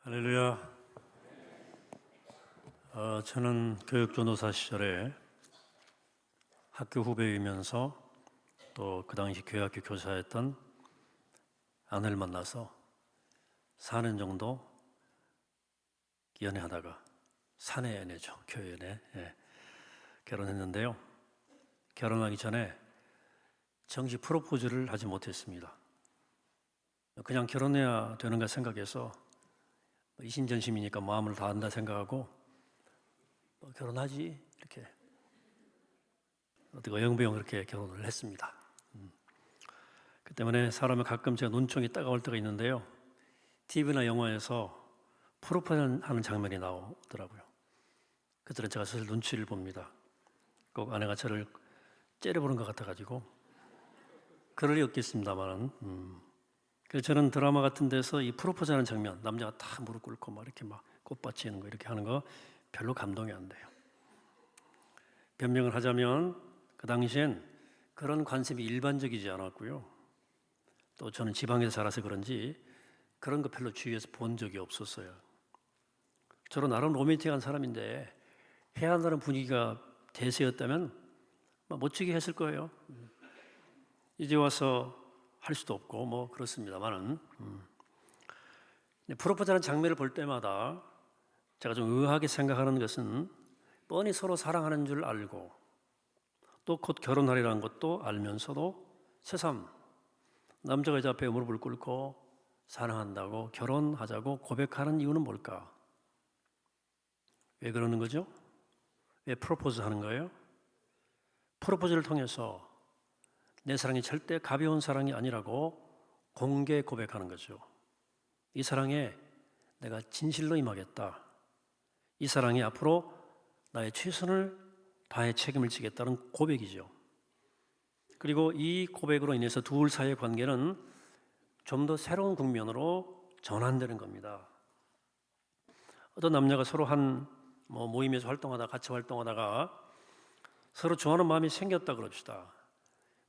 할렐루야. 저는 교육전도사 시절에 학교 후배이면서 또 그 당시 교회학교 교사였던 아내를 만나서 4년 정도 연애하다가 사내 연애죠. 교회 연애. 결혼했는데요. 결혼하기 전에 정식 프로포즈를 하지 못했습니다. 그냥 결혼해야 되는가 생각해서 이심전심이니까 마음을 다한다 생각하고 결혼하지 이렇게 어떻게 어영부영 그렇게 결혼을 했습니다. 그 때문에 사람은 가끔 제가 눈총이 따가울 때가 있는데요. TV나 영화에서 프로포즈하는 장면이 나오더라고요. 그때는 제가 사실 눈치를 봅니다. 꼭 아내가 저를 째려보는 것 같아가지고 그럴 리 없겠습니다만은. 그래서 저는 드라마 같은 데서 이 프로포즈하는 장면, 남자가 다 무릎 꿇고 막 이렇게 막 꽃받치는 거 이렇게 하는 거 별로 감동이 안 돼요. 변명을 하자면 그 당시엔 그런 관습이 일반적이지 않았고요. 또 저는 지방에서 자라서 그런지 그런 거 별로 주위에서 본 적이 없었어요. 저로 나름 로맨틱한 사람인데 해야 한다는 분위기가 대세였다면 멋지게 했을 거예요. 이제 와서 할 수도 없고 뭐 그렇습니다만은 프로포즈하는 장면을 볼 때마다 제가 좀 의아하게 생각하는 것은 뻔히 서로 사랑하는 줄 알고 또 곧 결혼하리라는 것도 알면서도 새삼 남자가 여자 앞에 무릎을 꿇고 사랑한다고 결혼하자고 고백하는 이유는 뭘까? 왜 그러는 거죠? 왜 프로포즈 하는 거예요? 프로포즈를 통해서 내 사랑이 절대 가벼운 사랑이 아니라고 공개 고백하는 거죠. 이 사랑에 내가 진실로 임하겠다. 이 사랑에 앞으로 나의 최선을 다해 책임을 지겠다는 고백이죠. 그리고 이 고백으로 인해서 둘 사이의 관계는 좀 더 새로운 국면으로 전환되는 겁니다. 어떤 남녀가 서로 한 모임에서 같이 활동하다가 서로 좋아하는 마음이 생겼다 그럽시다.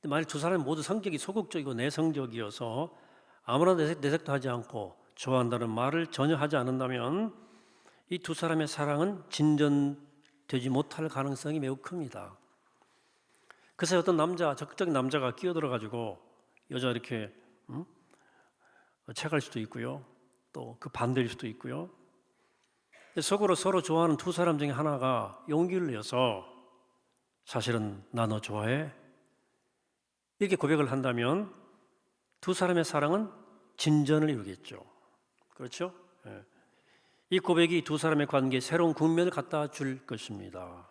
근데 만약 두 사람이 모두 성격이 소극적이고 내성적이어서 아무나 내색도 하지 않고 좋아한다는 말을 전혀 하지 않는다면 이 두 사람의 사랑은 진전되지 못할 가능성이 매우 큽니다. 그래서 어떤 적극적인 남자가 끼어들어가지고 여자 이렇게 채갈 수도 있고요. 또 그 반대일 수도 있고요. 속으로 서로 좋아하는 두 사람 중에 하나가 용기를 내서 사실은 나 너 좋아해? 이렇게 고백을 한다면 두 사람의 사랑은 진전을 이루겠죠. 그렇죠? 이 고백이 두 사람의 관계에 새로운 국면을 갖다 줄 것입니다.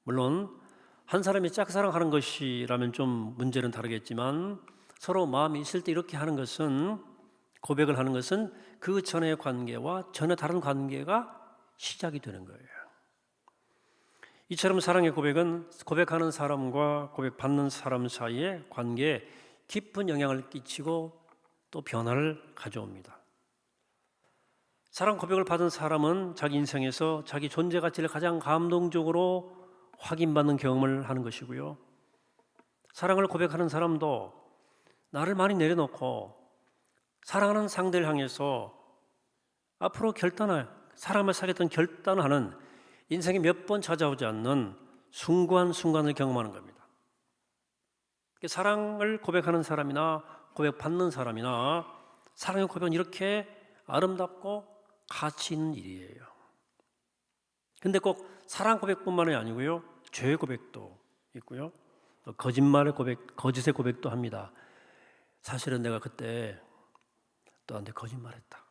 물론 한 사람이 짝사랑하는 것이라면 좀 문제는 다르겠지만 서로 마음이 있을 때 이렇게 하는 것은 고백을 하는 것은 그 전의 관계와 전혀 다른 관계가 시작이 되는 거예요. 이처럼 사랑의 고백은 고백하는 사람과 고백받는 사람 사이의 관계에 깊은 영향을 끼치고 또 변화를 가져옵니다. 사랑 고백을 받은 사람은 자기 인생에서 자기 존재 가치를 가장 감동적으로 확인받는 경험을 하는 것이고요. 사랑을 고백하는 사람도 나를 많이 내려놓고 사랑하는 상대를 향해서 앞으로 사람을 사겠다는 결단하는 인생에 몇 번 찾아오지 않는 순간순간을 경험하는 겁니다. 사랑을 고백하는 사람이나 고백받는 사람이나 사랑의 고백은 이렇게 아름답고 가치 있는 일이에요. 근데 꼭 사랑 고백뿐만이 아니고요. 죄 고백도 있고요. 거짓말의 고백, 거짓의 고백도 합니다. 사실은 내가 그때 너한테 거짓말했다.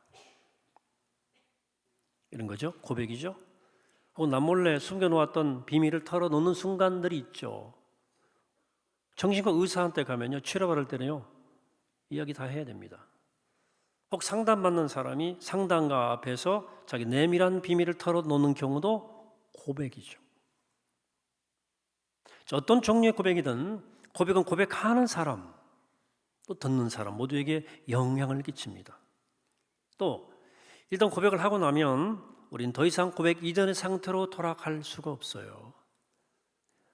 이런 거죠. 고백이죠. 혹은 남몰래 숨겨놓았던 비밀을 털어놓는 순간들이 있죠. 정신과 의사한테 가면요. 치료받을 때는요. 이야기 다 해야 됩니다. 혹 상담받는 사람이 상담가 앞에서 자기 내밀한 비밀을 털어놓는 경우도 고백이죠. 어떤 종류의 고백이든 고백은 고백하는 사람, 또 듣는 사람 모두에게 영향을 끼칩니다. 또 일단 고백을 하고 나면 우린 더 이상 고백 이전의 상태로 돌아갈 수가 없어요.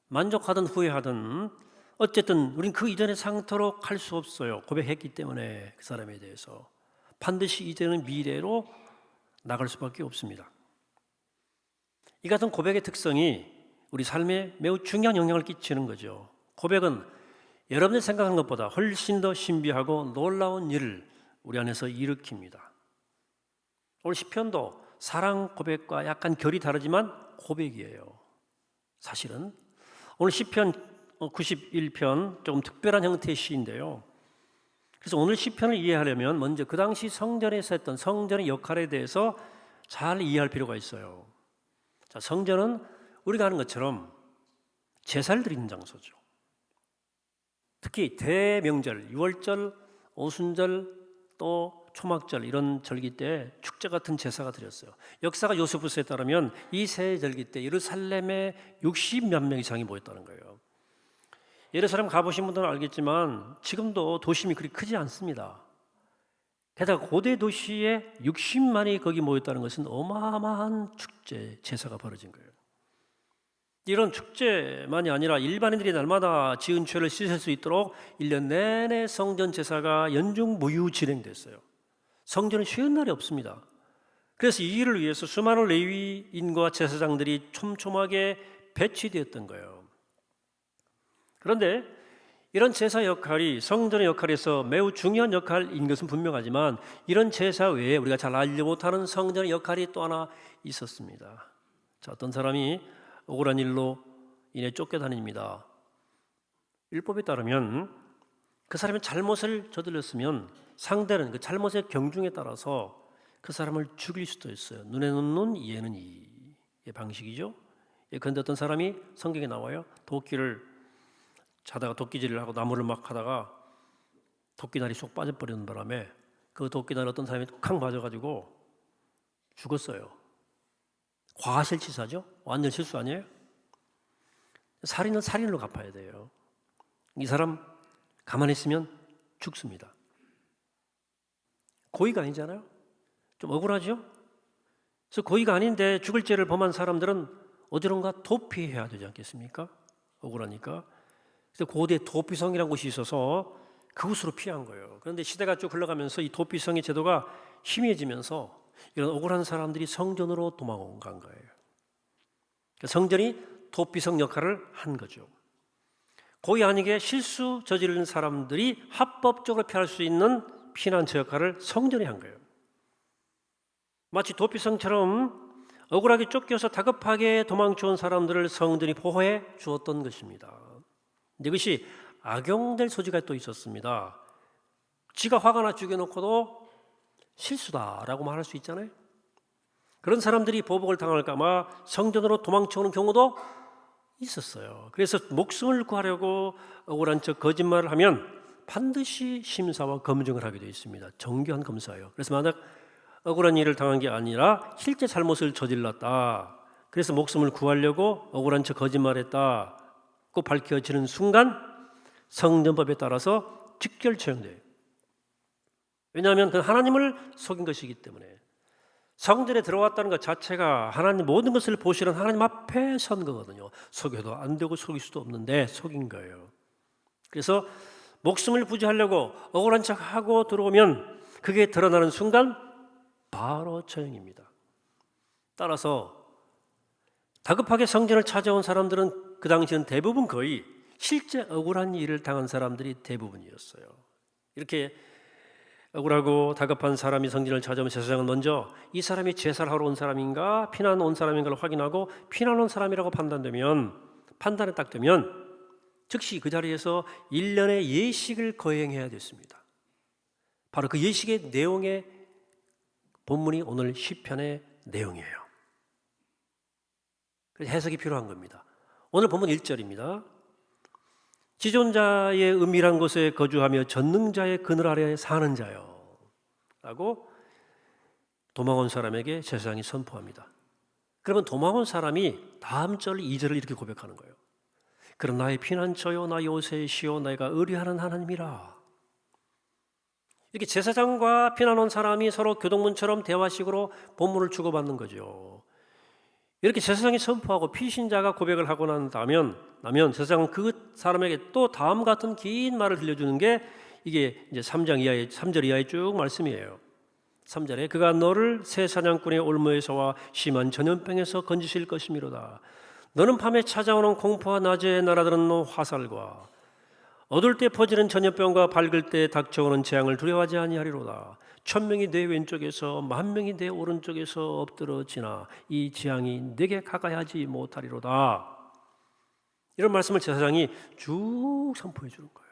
만족하든 후회하든 어쨌든 우린 그 이전의 상태로 갈 수 없어요. 고백했기 때문에 그 사람에 대해서 반드시 이제는 미래로 나갈 수밖에 없습니다. 이 같은 고백의 특성이 우리 삶에 매우 중요한 영향을 끼치는 거죠. 고백은 여러분이 생각하는 것보다 훨씬 더 신비하고 놀라운 일을 우리 안에서 일으킵니다. 오늘 시편도 사랑 고백과 약간 결이 다르지만 고백이에요. 사실은 오늘 시편 91편 조금 특별한 형태의 시인데요. 그래서 오늘 시편을 이해하려면 먼저 그 당시 성전에서 했던 성전의 역할에 대해서 잘 이해할 필요가 있어요. 자, 성전은 우리가 아는 것처럼 제사를 드리는 장소죠. 특히 대명절, 유월절, 오순절, 또 초막절 이런 절기 때 축제 같은 제사가 드렸어요. 역사가 요세푸스에 따르면 이 세 절기 때 예루살렘에 60몇 명 이상이 모였다는 거예요. 예루살렘 가보신 분들은 알겠지만 지금도 도심이 그리 크지 않습니다. 게다가 고대 도시에 60만이 거기 모였다는 것은 어마어마한 축제, 제사가 벌어진 거예요. 이런 축제만이 아니라 일반인들이 날마다 지은 죄를 씻을 수 있도록 1년 내내 성전 제사가 연중무휴 진행됐어요. 성전은 쉬는 날이 없습니다. 그래서 이 일을 위해서 수많은 레위인과 제사장들이 촘촘하게 배치되었던 거예요. 그런데 이런 제사 역할이 성전의 역할에서 매우 중요한 역할인 것은 분명하지만 이런 제사 외에 우리가 잘 알지 못하는 성전의 역할이 또 하나 있었습니다. 자, 어떤 사람이 억울한 일로 인해 쫓겨다닙니다. 율법에 따르면 그 사람이 잘못을 저질렀으면 상대는 그 잘못의 경중에 따라서 그 사람을 죽일 수도 있어요. 눈에는 눈, 이에는 이의 방식이죠. 그런데 어떤 사람이 성경에 나와요. 도끼를 자다가 도끼질을 하고 나무를 막 하다가 도끼날이 쏙 빠져버리는 바람에 그 도끼날 어떤 사람이 칵 맞아가지고 죽었어요. 과실치사죠. 완전 실수 아니에요? 살인은 살인으로 갚아야 돼요. 이 사람 가만히 있으면 죽습니다. 고의가 아니잖아요. 좀 억울하죠? 그래서 고의가 아닌데 죽을 죄를 범한 사람들은 어디론가 도피해야 되지 않겠습니까? 억울하니까. 그래서 고대 도피성이라는 곳이 있어서 그곳으로 피한 거예요. 그런데 시대가 쭉 흘러가면서 이 도피성의 제도가 희미해지면서 이런 억울한 사람들이 성전으로 도망간 거예요. 성전이 도피성 역할을 한 거죠. 고의 아니게 실수 저지르는 사람들이 합법적으로 피할 수 있는 피난처 역할을 성전이 한 거예요. 마치 도피성처럼 억울하게 쫓겨서 다급하게 도망쳐온 사람들을 성전이 보호해 주었던 것입니다. 이것이 악용될 소지가 또 있었습니다. 지가 화가 나 죽여놓고도 실수다라고 말할 수 있잖아요. 그런 사람들이 보복을 당할까 봐 성전으로 도망쳐오는 경우도 있었어요. 그래서 목숨을 구하려고 억울한 척 거짓말을 하면 반드시 심사와 검증을 하게 되어 있습니다. 정교한 검사예요. 그래서 만약 억울한 일을 당한 게 아니라 실제 잘못을 저질렀다. 그래서 목숨을 구하려고 억울한 척 거짓말했다. 꼭 밝혀지는 순간 성전법에 따라서 직결 처형돼요. 왜냐하면 그건 하나님을 속인 것이기 때문에 성전에 들어왔다는 것 자체가 하나님 모든 것을 보시는 하나님 앞에 선 거거든요. 속여도 안 되고 속일 수도 없는데 속인 거예요. 그래서 목숨을 부지하려고 억울한 척하고 들어오면 그게 드러나는 순간 바로 처형입니다. 따라서 다급하게 성전을 찾아온 사람들은 그 당시는 대부분 거의 실제 억울한 일을 당한 사람들이 대부분이었어요. 이렇게 억울하고 다급한 사람이 성전을 찾아오면 제사장은 먼저 이 사람이 제사를 하러 온 사람인가 피난 온 사람인가를 확인하고 피난 온 사람이라고 판단이 딱 되면 즉시 그 자리에서 1년의 예식을 거행해야 됐습니다. 바로 그 예식의 내용의 본문이 오늘 시편의 내용이에요. 그래서 해석이 필요한 겁니다. 오늘 본문 1절입니다. 지존자의 은밀한 곳에 거주하며 전능자의 그늘 아래 사는 자요 라고 도망온 사람에게 제사장이 선포합니다. 그러면 도망온 사람이 다음 절 2절을 이렇게 고백하는 거예요. 그럼 나의 피난처요 나 요새시요 내가 의뢰하는 하나님이라. 이렇게 제사장과 피난 온 사람이 서로 교동문처럼 대화식으로 본문을 주고받는 거죠. 이렇게 제사장이 선포하고 피신자가 고백을 하고 나면 제사장은 그 사람에게 또 다음 같은 긴 말을 들려주는 게 이게 이제 3절 이하의 쭉 말씀이에요. 3절에 그가 너를 새 사냥꾼의 올무에서와 심한 전염병에서 건지실 것이미로다. 너는 밤에 찾아오는 공포와 낮에 날아드는 화살과 어두울 때 퍼지는 전염병과 밝을 때 닥쳐오는 재앙을 두려워하지 아니하리로다. 1000명이 내 왼쪽에서 10,000명이 내 오른쪽에서 엎드러지나 이 재앙이 내게 가까이 하지 못하리로다. 이런 말씀을 제사장이 쭉 선포해 주는 거예요.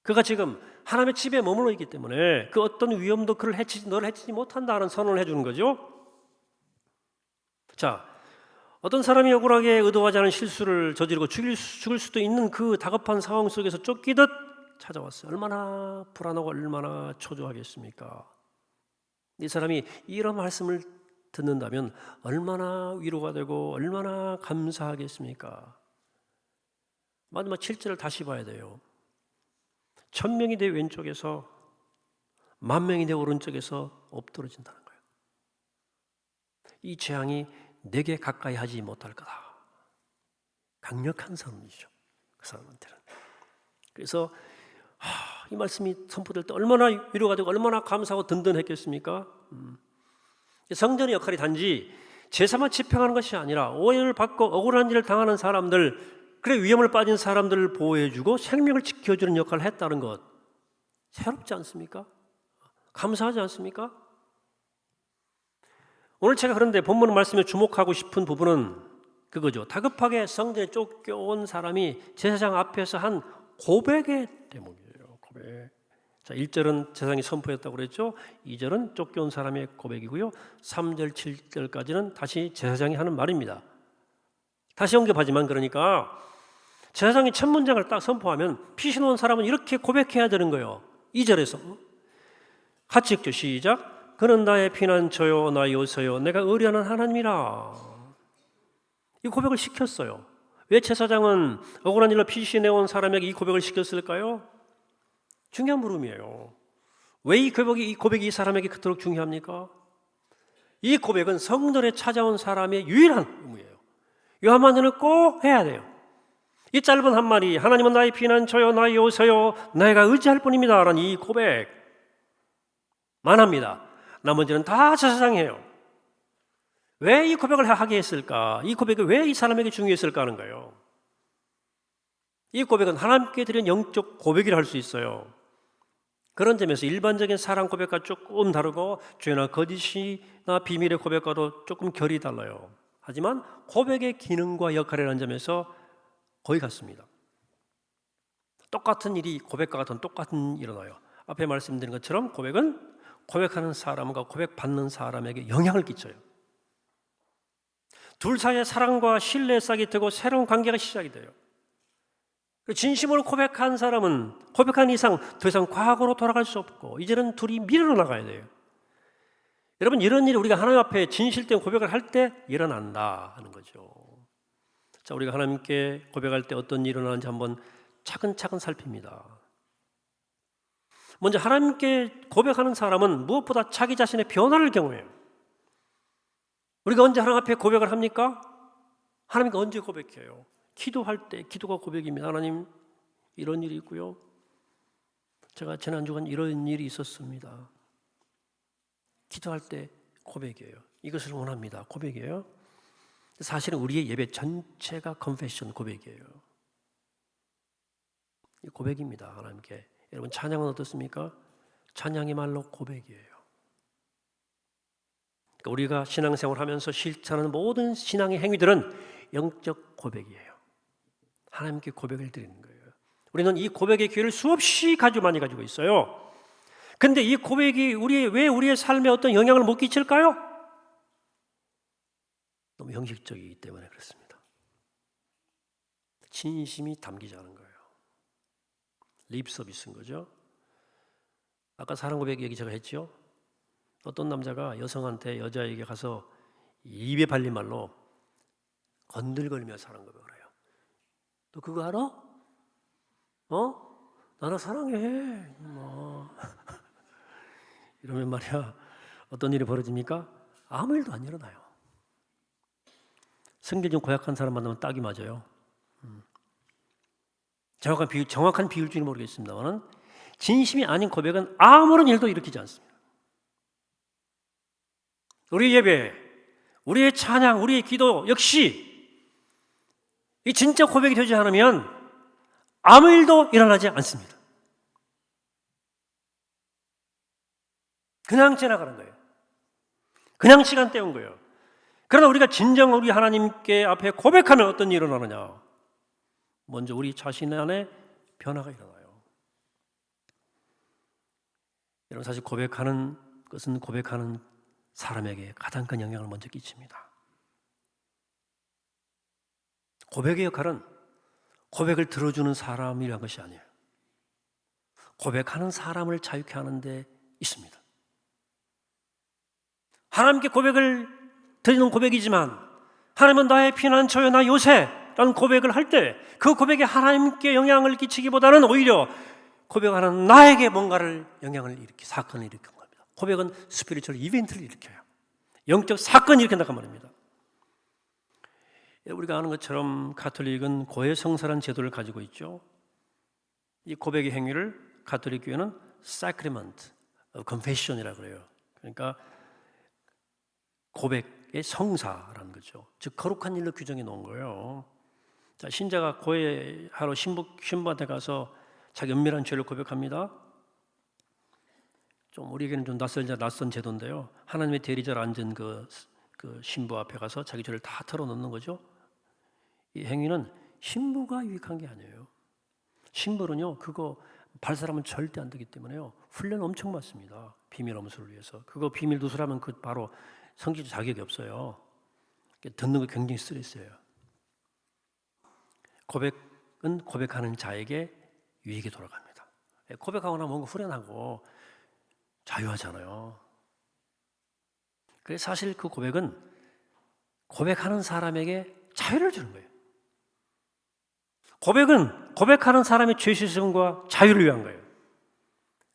그가 지금 하나님의 집에 머물러 있기 때문에 그 어떤 위험도 너를 해치지 못한다는 선언을 해주는 거죠. 자, 어떤 사람이 억울하게 의도하지 않은 실수를 저지르고 죽을 수도 있는 그 다급한 상황 속에서 쫓기듯 찾아왔어요. 얼마나 불안하고 얼마나 초조하겠습니까? 이 사람이 이런 말씀을 듣는다면 얼마나 위로가 되고 얼마나 감사하겠습니까? 마지막 7절을 다시 봐야 돼요. 1000명이 내 왼쪽에서 10,000명이 내 오른쪽에서 엎드러진다는 거예요. 이 재앙이 내게 가까이 하지 못할 거다. 강력한 선언이죠. 그 사람한테는. 그래서 이 말씀이 선포될 때 얼마나 위로가 되고 얼마나 감사하고 든든했겠습니까? 성전의 역할이 단지 제사만 집행하는 것이 아니라 오해를 받고 억울한 일을 당하는 사람들, 그래 위험을 빠진 사람들을 보호해주고 생명을 지켜주는 역할을 했다는 것, 새롭지 않습니까? 감사하지 않습니까? 오늘 제가 그런데 본문 말씀에 주목하고 싶은 부분은 그거죠. 다급하게 성전에 쫓겨온 사람이 제사장 앞에서 한 고백의 대목이에요. 고백. 자, 1절은 제사장이 선포했다고 그랬죠. 2절은 쫓겨온 사람의 고백이고요. 3절, 7절까지는 다시 제사장이 하는 말입니다. 다시 언급하지만 그러니까 제사장이 첫 문장을 딱 선포하면 피신 온 사람은 이렇게 고백해야 되는 거예요. 2절에서 같이 읽죠. 시작. 그는 나의 피난처요 나이오서요 내가 의뢰하는 하나님이라. 이 고백을 시켰어요. 왜 제사장은 억울한 일로 피신해온 사람에게 이 고백을 시켰을까요? 중요한 물음이에요. 왜 이 고백이 이 사람에게 그토록 중요합니까? 이 고백은 성전에 찾아온 사람의 유일한 의무예요. 이 한마디는 꼭 해야 돼요. 이 짧은 한마디, 하나님은 나의 피난처요 나이오서요 내가 의지할 뿐입니다 라는 이 고백만 합니다. 나머지는 다 제사장이 해요. 왜 이 고백을 하게 했을까? 이 고백이 왜 이 사람에게 중요했을까 하는 거예요. 이 고백은 하나님께 드린 영적 고백이라 할 수 있어요. 그런 점에서 일반적인 사랑 고백과 조금 다르고 죄나 거짓이나 비밀의 고백과도 조금 결이 달라요. 하지만 고백의 기능과 역할이라는 점에서 거의 같습니다. 똑같은 일이 고백과 같은 똑같은 일이 일어나요. 앞에 말씀드린 것처럼 고백은 고백하는 사람과 고백받는 사람에게 영향을 끼쳐요. 둘 사이의 사랑과 신뢰의 싹이 트고 새로운 관계가 시작이 돼요. 진심으로 고백한 사람은 고백한 이상 더 이상 과거로 돌아갈 수 없고 이제는 둘이 미래로 나가야 돼요. 여러분, 이런 일이 우리가 하나님 앞에 진실된 고백을 할 때 일어난다 하는 거죠. 자, 우리가 하나님께 고백할 때 어떤 일이 일어나는지 한번 차근차근 살핍니다. 먼저 하나님께 고백하는 사람은 무엇보다 자기 자신의 변화를 경험해요. 우리가 언제 하나님 앞에 고백을 합니까? 하나님께 언제 고백해요? 기도할 때 기도가 고백입니다. 하나님, 이런 일이 있고요. 제가 지난주간 이런 일이 있었습니다. 기도할 때 고백이에요. 이것을 원합니다. 고백이에요. 사실은 우리의 예배 전체가 컨페션 고백이에요. 이 고백입니다. 하나님께. 여러분, 찬양은 어떻습니까? 찬양이 말로 고백이에요. 그러니까 우리가 신앙생활을 하면서 실천하는 모든 신앙의 행위들은 영적 고백이에요. 하나님께 고백을 드리는 거예요. 우리는 이 고백의 기회를 수없이 많이 가지고 있어요. 근데 이 고백이 왜 우리의 삶에 어떤 영향을 못 끼칠까요? 너무 형식적이기 때문에 그렇습니다. 진심이 담기지 않은 거예요. 립 서비스인 거죠. 아까 사랑 고백 얘기 제가 했죠. 어떤 남자가 여성한테 여자에게 가서 입에 발린 말로 건들거리며 사랑 고백을 해요. 너 그거 알아? 나 사랑해. 이러면 말이야, 어떤 일이 벌어집니까? 아무 일도 안 일어나요. 성경 좀 고약한 사람 만나면 딱이 맞아요. 정확한 비율줄은 모르겠습니다만 진심이 아닌 고백은 아무런 일도 일으키지 않습니다. 우리 예배, 우리의 찬양, 우리의 기도 역시 이 진짜 고백이 되지 않으면 아무 일도 일어나지 않습니다. 그냥 지나가는 거예요. 그냥 시간 때운 거예요. 그러나 우리가 진정 우리 하나님께 앞에 고백하면 어떤 일이 일어나느냐? 먼저 우리 자신 안에 변화가 일어나요. 여러분, 사실 고백하는 것은 고백하는 사람에게 가장 큰 영향을 먼저 끼칩니다. 고백의 역할은 고백을 들어주는 사람이라는 것이 아니에요. 고백하는 사람을 자유케 하는 데 있습니다. 하나님께 고백을 드리는 고백이지만 하나님은 나의 피난처여 나 요새라는 고백을 할 때 그 고백에 하나님께 영향을 끼치기보다는 오히려 고백하는 나에게 뭔가를 영향을 일으키 사건을 일으킨 겁니다. 고백은 스피리추얼 이벤트를 일으켜요. 영적 사건을 일으킨다고 말입니다. 우리가 아는 것처럼 가톨릭은 고해성사라는 제도를 가지고 있죠. 이 고백의 행위를 가톨릭 교회는 Sacrament of Confession이라고 그래요. 그러니까 고백의 성사라는 거죠. 즉 거룩한 일로 규정해 놓은 거예요. 자, 신자가 고해하러 신부한테 가서 자기 은밀한 죄를 고백합니다. 좀 우리에게는 좀 낯선 제도인데요. 하나님의 대리자로 앉은 그 신부 앞에 가서 자기 죄를 다 털어놓는 거죠. 이 행위는 신부가 유익한 게 아니에요. 신부는요, 그거 발사하면 절대 안 되기 때문에요. 훈련 엄청 많습니다. 비밀 엄수를 위해서. 그거 비밀 누설하면 그 바로 성직자 자격이 없어요. 듣는 거 굉장히 스트레스예요. 고백은 고백하는 자에게 유익이 돌아갑니다. 고백하거나 뭔가 후련하고 자유하잖아요. 그래서 사실 그 고백은 고백하는 사람에게 자유를 주는 거예요. 고백은 고백하는 사람의 죄 씻음과 자유를 위한 거예요.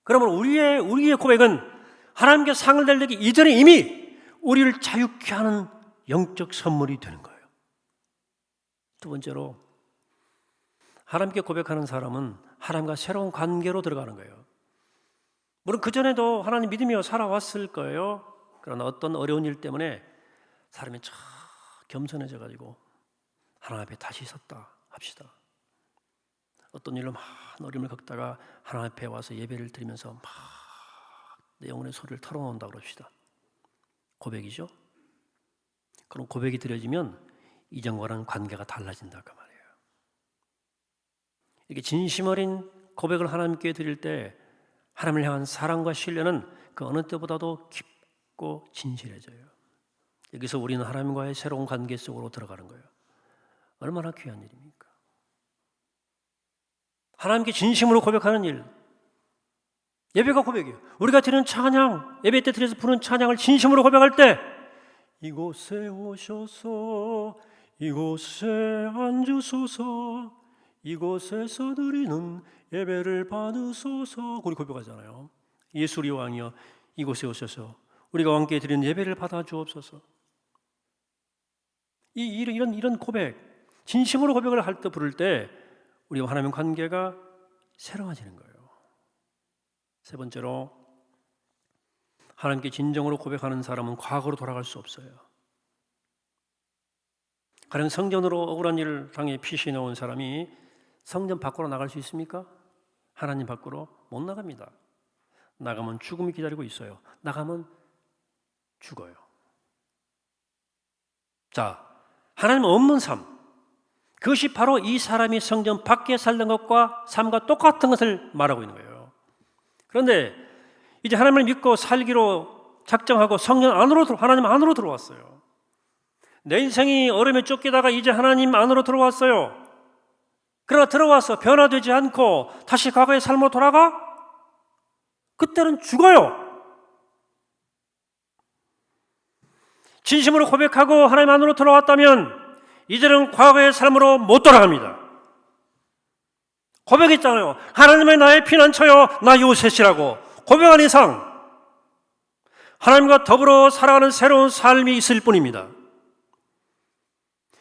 그러면 우리의 고백은 하나님께 상을 내기 이전에 이미 우리를 자유케 하는 영적 선물이 되는 거예요. 두 번째로 하나님께 고백하는 사람은 하나님과 새로운 관계로 들어가는 거예요. 물론 그전에도 하나님 믿으며 살아왔을 거예요. 그러나 어떤 어려운 일 때문에 사람이 참 겸손해져가지고 하나님 앞에 다시 섰다 합시다. 어떤 일로 많은 어려움을 겪다가 하나님 앞에 와서 예배를 드리면서 막 내 영혼의 소리를 털어놓는다 그럽시다. 고백이죠. 그럼 고백이 드려지면 이전과는 관계가 달라진다 그 말이에요. 이렇게 진심 어린 고백을 하나님께 드릴 때 하나님을 향한 사랑과 신뢰는 그 어느 때보다도 깊고 진실해져요. 여기서 우리는 하나님과의 새로운 관계 속으로 들어가는 거예요. 얼마나 귀한 일입니까? 하나님께 진심으로 고백하는 일, 예배가 고백이에요. 우리가 드리는 찬양, 예배 때 드려서 부르는 찬양을 진심으로 고백할 때 이곳에 오셔서 이곳에 앉으소서 이곳에서 드리는 예배를 받으소서 우리 고백하잖아요. 예수 우리 왕이여 이곳에 오셔서 우리가 왕께 드리는 예배를 받아 주옵소서. 이런 고백, 진심으로 고백을 할 때 부를 때 우리와 하나님 관계가 새로워지는 거예요. 세 번째로 하나님께 진정으로 고백하는 사람은 과거로 돌아갈 수 없어요. 가령 성전으로 억울한 일을 당해 피신해 온 사람이 성전 밖으로 나갈 수 있습니까? 하나님 밖으로 못 나갑니다. 나가면 죽음이 기다리고 있어요. 나가면 죽어요. 자, 하나님 없는 삶, 그것이 바로 이 사람이 성전 밖에 살던 것과 삶과 똑같은 것을 말하고 있는 거예요. 그런데 이제 하나님을 믿고 살기로 작정하고 성전 안으로 하나님 안으로 들어왔어요. 내 인생이 얼음에 쫓기다가 이제 하나님 안으로 들어왔어요. 그러나 들어와서 변화되지 않고 다시 과거의 삶으로 돌아가? 그때는 죽어요. 진심으로 고백하고 하나님 안으로 들어왔다면 이제는 과거의 삶으로 못 돌아갑니다. 고백했잖아요. 하나님의 나의 피난처여 나 요셋이라고. 고백한 이상 하나님과 더불어 살아가는 새로운 삶이 있을 뿐입니다.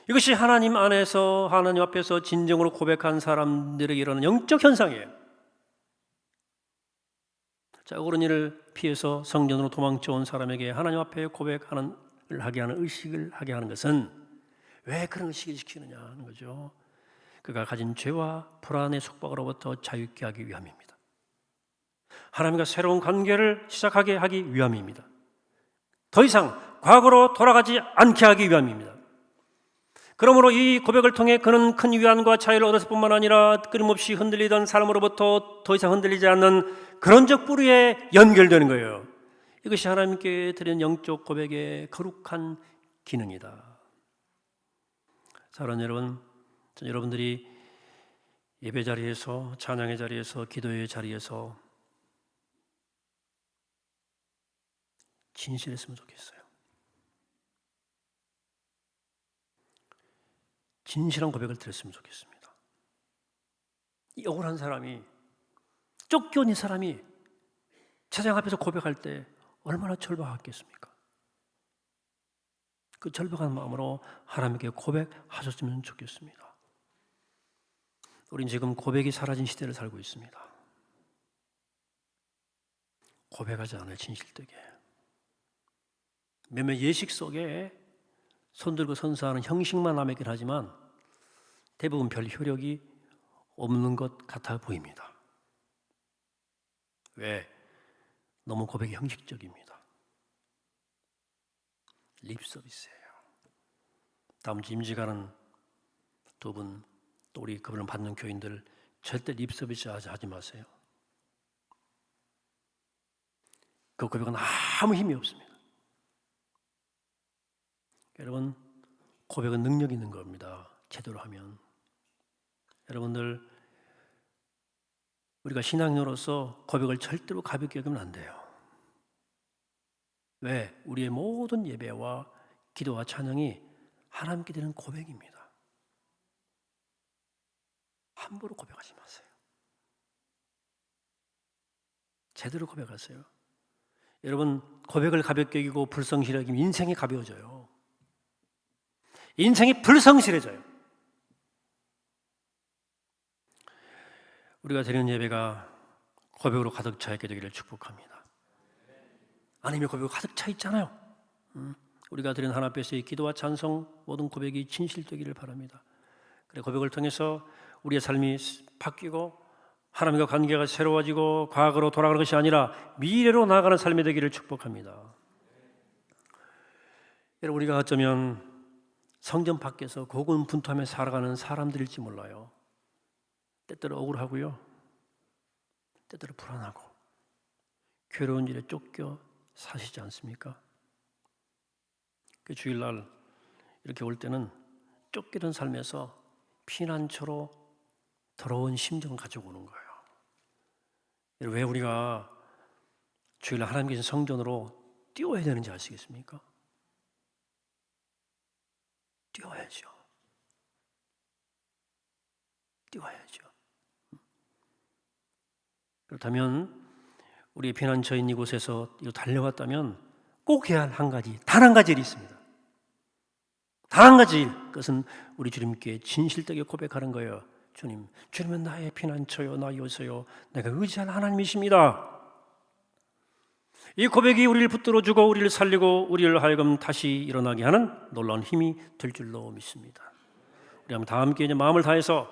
이것이 하나님 안에서 하나님 앞에서 진정으로 고백한 사람들에게 일어나는 영적 현상이에요. 자, 억울한 일을 피해서 성전으로 도망쳐온 사람에게 하나님 앞에 고백을 하게 하는 의식을 하게 하는 것은 왜 그런 의식을 시키느냐 하는 거죠. 그가 가진 죄와 불안의 속박으로부터 자유케 하기 위함입니다. 하나님과 새로운 관계를 시작하게 하기 위함입니다. 더 이상 과거로 돌아가지 않게 하기 위함입니다. 그러므로 이 고백을 통해 그는 큰 위안과 자유를 얻었을 뿐만 아니라 끊임없이 흔들리던 삶으로부터 더 이상 흔들리지 않는 그런적 뿌리에 연결되는 거예요. 이것이 하나님께 드리는 영적 고백의 거룩한 기능이다. 사랑하는 여러분, 여러분들이 예배 자리에서, 찬양의 자리에서, 기도의 자리에서 진실했으면 좋겠어요. 진실한 고백을 드렸으면 좋겠습니다. 이 억울한 사람이, 쫓겨온 이 사람이 제사장 앞에서 고백할 때 얼마나 절박했겠습니까? 그 절박한 마음으로 하나님께 고백하셨으면 좋겠습니다. 우린 지금 고백이 사라진 시대를 살고 있습니다. 고백하지 않아요, 진실되게. 몇몇 예식 속에 손들고 선사하는 형식만 남았긴 하지만 대부분 별 효력이 없는 것 같아 보입니다. 왜? 너무 고백이 형식적입니다. 립서비스예요. 다음 주 임직하는 두 분, 또 우리 그분을 받는 교인들 절대 립서비스 하지 마세요. 그 고백은 아무 힘이 없습니다. 여러분, 고백은 능력 있는 겁니다. 제대로 하면. 여러분들, 우리가 신앙인으로서 고백을 절대로 가볍게 여기면 안 돼요. 왜? 우리의 모든 예배와 기도와 찬양이 하나님께 드리는 고백입니다. 함부로 고백하지 마세요. 제대로 고백하세요. 여러분, 고백을 가볍게 여기고 불성실하게 여기면 인생이 가벼워져요. 인생이 불성실해져요. 우리가 드리는 예배가 고백으로 가득 차 있게 되기를 축복합니다. 하나님의 고백으로 가득 차 있잖아요. 우리가 드리는 하나님 앞에서의 기도와 찬송 모든 고백이 진실되기를 바랍니다. 그래, 고백을 통해서 우리의 삶이 바뀌고 하나님과 관계가 새로워지고 과거로 돌아가는 것이 아니라 미래로 나아가는 삶이 되기를 축복합니다. 여러분, 우리가 어쩌면 성전 밖에서 고군분투하며 살아가는 사람들일지 몰라요. 때때로 억울하고요, 때때로 불안하고 괴로운 일에 쫓겨 사시지 않습니까? 그 주일날 이렇게 올 때는 쫓기던 삶에서 피난처로 더러운 심정을 가지고 오는 거예요. 왜 우리가 주일날 하나님 계신 성전으로 뛰어야 되는지 아시겠습니까? 뛰어야죠. 뛰어야죠. 그렇다면 우리 피난처인 이곳에서 달려왔다면 꼭 해야 할 한 가지, 단 한 가지 일이 있습니다. 단 한 가지 일, 그것은 우리 주님께 진실되게 고백하는 거예요. 주님은 나의 피난처요, 나 요새요, 내가 의지할 하나님이십니다. 이 고백이 우리를 붙들어주고 우리를 살리고 우리를 하여금 다시 일어나게 하는 놀라운 힘이 될 줄로 믿습니다. 우리 한번 다 함께 이제 마음을 다해서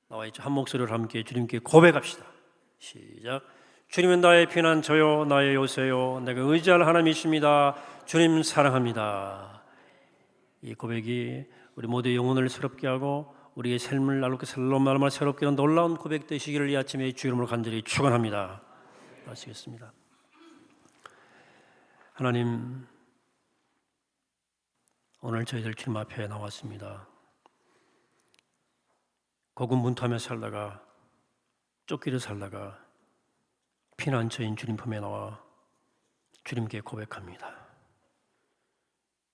나와 있죠. 한 목소리로 함께 주님께 고백합시다. 시작. 주님은 나의 피난처요, 나의 요새요, 내가 의지할 하나님이십니다. 주님 사랑합니다. 이 고백이 우리 모두의 영혼을 새롭게 하고 우리의 삶을 날마다 새롭게 하는 놀라운 고백 되시기를 이 아침에 주 이름으로 간절히 축원합니다. 아시겠습니다. 하나님, 오늘 저희들 주님 앞에 나왔습니다. 고군분투하며 살다가 쫓기려 살다가 피난처인 주님 품에 나와 주님께 고백합니다.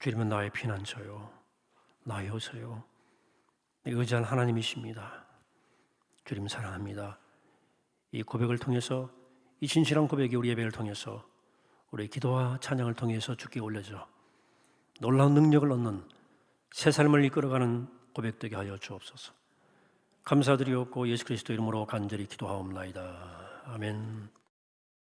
주님은 나의 피난처요, 나의 요새요, 내가 의지할 하나님이십니다. 주님 사랑합니다. 이 고백을 통해서, 이 진실한 고백이 우리 예배를 통해서, 우리의 기도와 찬양을 통해서 주께 올려져 놀라운 능력을 얻는 새 삶을 이끌어가는 고백 되게 하여 주옵소서. 감사드리옵고 예수 그리스도 이름으로 간절히 기도하옵나이다. 아멘.